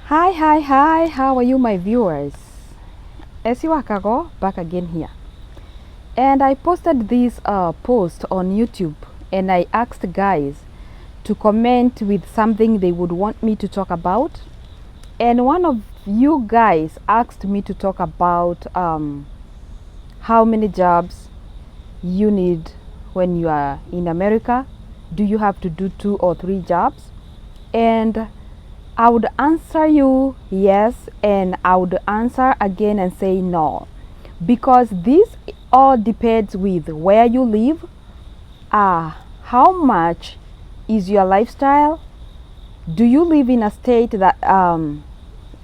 Hi, how are you, my viewers? Esiwakago, back again here. And I posted this post on YouTube and I asked guys to comment with something they would want me to talk about. And one of you guys asked me to talk about how many jobs you need when you are in America. Do you have to do 2 or 3 jobs? And I would answer you yes, and I would answer again and say no, because this all depends with where you live, how much is your lifestyle. Do you live in a state that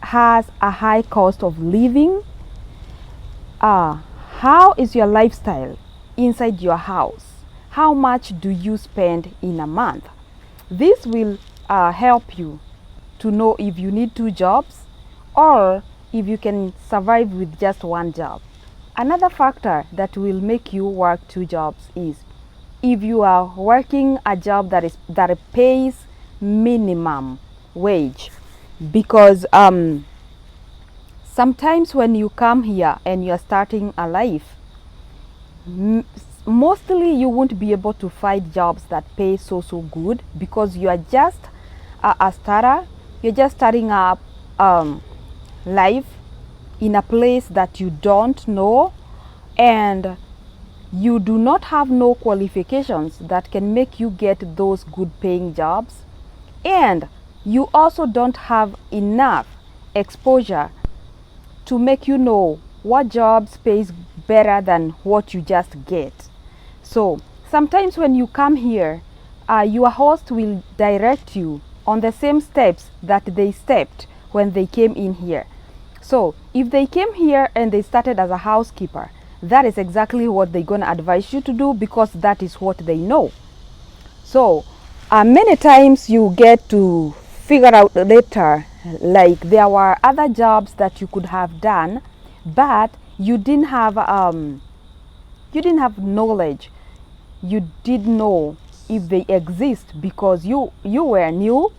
has a high cost of living? How is your lifestyle inside your house? How much do you spend in a month? This will help you to know if you need 2 jobs or if you can survive with just 1 job. Another factor that will make you work 2 jobs is if you are working a job that pays minimum wage, because sometimes when you come here and you are starting a life, mostly you won't be able to find jobs that pay so good, because you are just a starter. You're just starting up life in a place that you don't know, and you do not have no qualifications that can make you get those good paying jobs, and you also don't have enough exposure to make you know what jobs pays better than what you just get. So sometimes when you come here, your host will direct you on the same steps that they stepped when they came in here. So if they came here and they started as a housekeeper, that is exactly what they're going to advise you to do, because that is what they know. So many times you get to figure out later, like there were other jobs that you could have done, but you didn't have knowledge. You didn't know if they exist because you were new,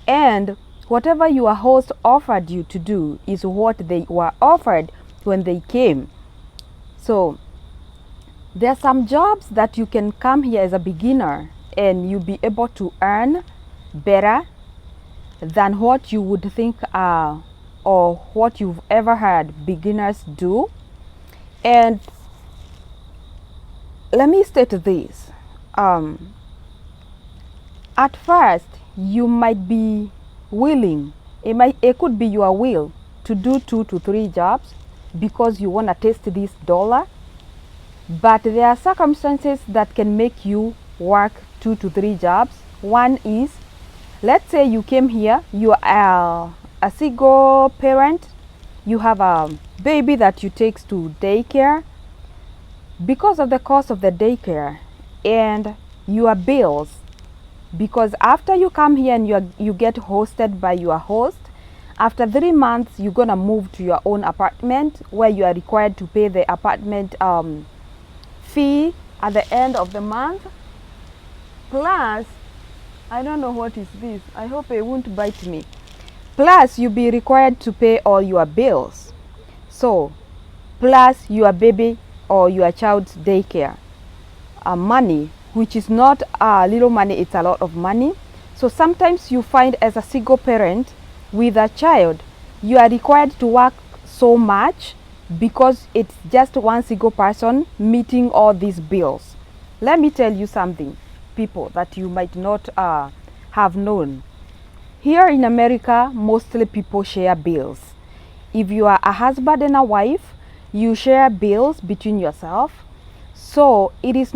and whatever your host offered you to do is what they were offered when they came. So there are some jobs that you can come here as a beginner and you'll be able to earn better than what you would think or what you've ever heard beginners do. And let me state this. At first, you might be willing, it could be your will to do 2 to 3 jobs because you want to taste this dollar. But there are circumstances that can make you work 2 to 3 jobs. One is, let's say you came here, you are a single parent, you have a baby that you take to daycare. Because of the cost of the daycare and your bills, because after you come here and you get hosted by your host, after 3 months you're gonna move to your own apartment where you are required to pay the apartment fee at the end of the month. Plus, I don't know what is this, I hope it won't bite me. Plus you'll be required to pay all your bills. So plus your baby or your child's daycare money, which is not little money, it's a lot of money. So sometimes you find as a single parent with a child, you are required to work so much because it's just one single person meeting all these bills. Let me tell you something, people, that you might not have known. Here in America, mostly people share bills. If you are a husband and a wife, you share bills between yourself. So it is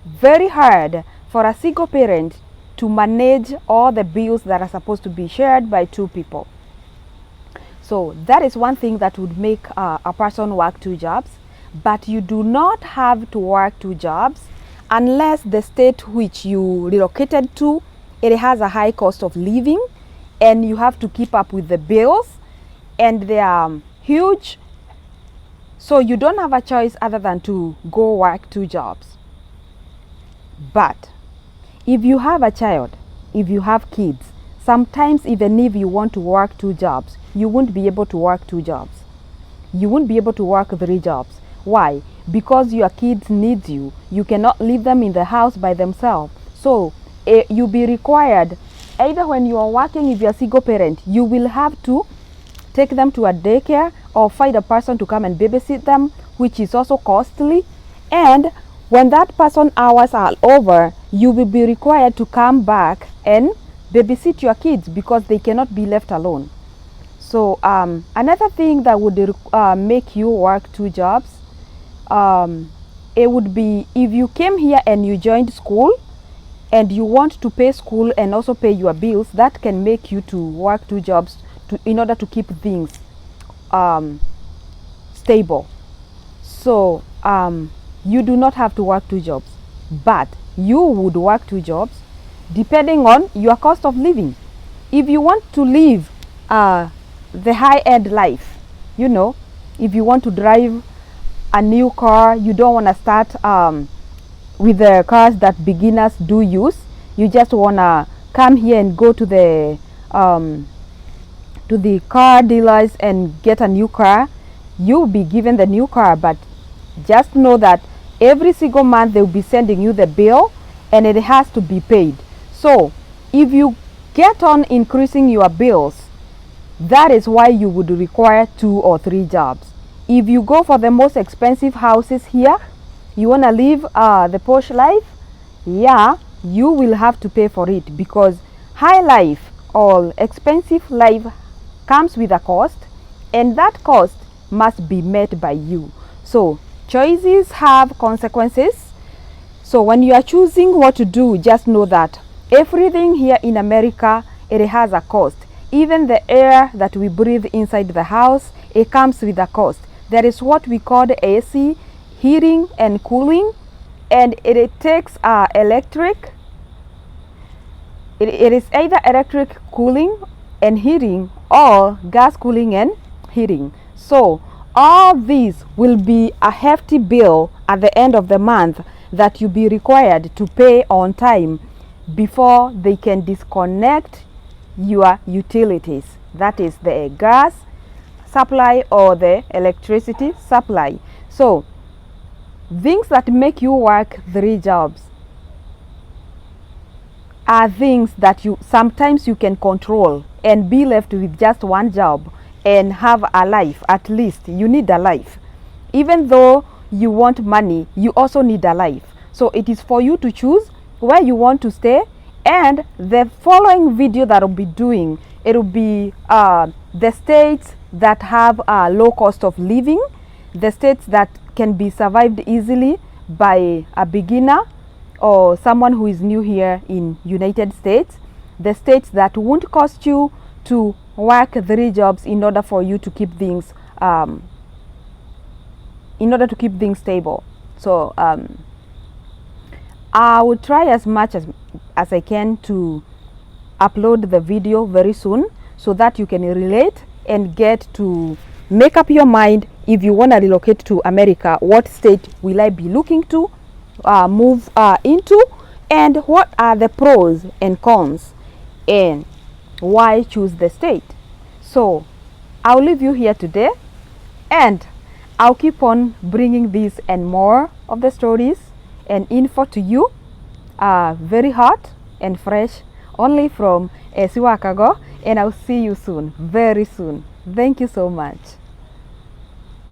very hard for a single parent to manage all the bills that are supposed to be shared by 2 people. So that is one thing that would make a person work 2 jobs. But you do not have to work 2 jobs unless the state which you relocated to, it has a high cost of living and you have to keep up with the bills and they are huge. So you don't have a choice other than to go work 2 jobs. But if you have a child, if you have kids, sometimes even if you want to work 2 jobs, you won't be able to work 2 jobs. You won't be able to work 3 jobs. Why? Because your kids need you. You cannot leave them in the house by themselves. So you'll be required, either when you are working, if you're a single parent, you will have to take them to a daycare or find a person to come and babysit them, which is also costly. And when that person hours are over, you will be required to come back and babysit your kids because they cannot be left alone. So another thing that would make you work 2 jobs, it would be if you came here and you joined school and you want to pay school and also pay your bills, that can make you to work 2 jobs in order to keep things stable. So you do not have to work 2 jobs, but you would work 2 jobs depending on your cost of living. If you want to live the high-end life, you know, if you want to drive a new car, you don't want to start with the cars that beginners do use. You just want to come here and go to the car dealers and get a new car. You'll be given the new car, but just know that every single month they'll be sending you the bill and it has to be paid. So if you get on increasing your bills, that is why you would require 2 or 3 jobs. If you go for the most expensive houses here, you want to live the posh life, yeah, you will have to pay for it, because high life or expensive life comes with a cost, and that cost must be met by you. So choices have consequences. So when you are choosing what to do, just know that everything here in America, it has a cost. Even the air that we breathe inside the house, it comes with a cost. There is what we call the AC, heating and cooling, and it takes electric. It is either electric cooling and heating or gas cooling and heating. So all these will be a hefty bill at the end of the month that you be required to pay on time before they can disconnect your utilities, that is the gas supply or the electricity supply. So things that make you work 3 jobs are things that sometimes you can control and be left with just 1 job and have a life. At least you need a life. Even though you want money, you also need a life. So it is for you to choose where you want to stay. And the following video that I'll be doing, it will be the states that have a low cost of living, the states that can be survived easily by a beginner or someone who is new here in United States, the states that won't cost you to work 3 jobs in order for you to keep things stable. So I will try as much as I can to upload the video very soon, so that you can relate and get to make up your mind. If you want to relocate to America, what state will I be looking to move into, and what are the pros and cons, and why choose the state. So I'll leave you here today, and I'll keep on bringing this and more of the stories and info to you, very hot and fresh, only from Siwakago, and I'll see you soon, very soon. Thank you so much.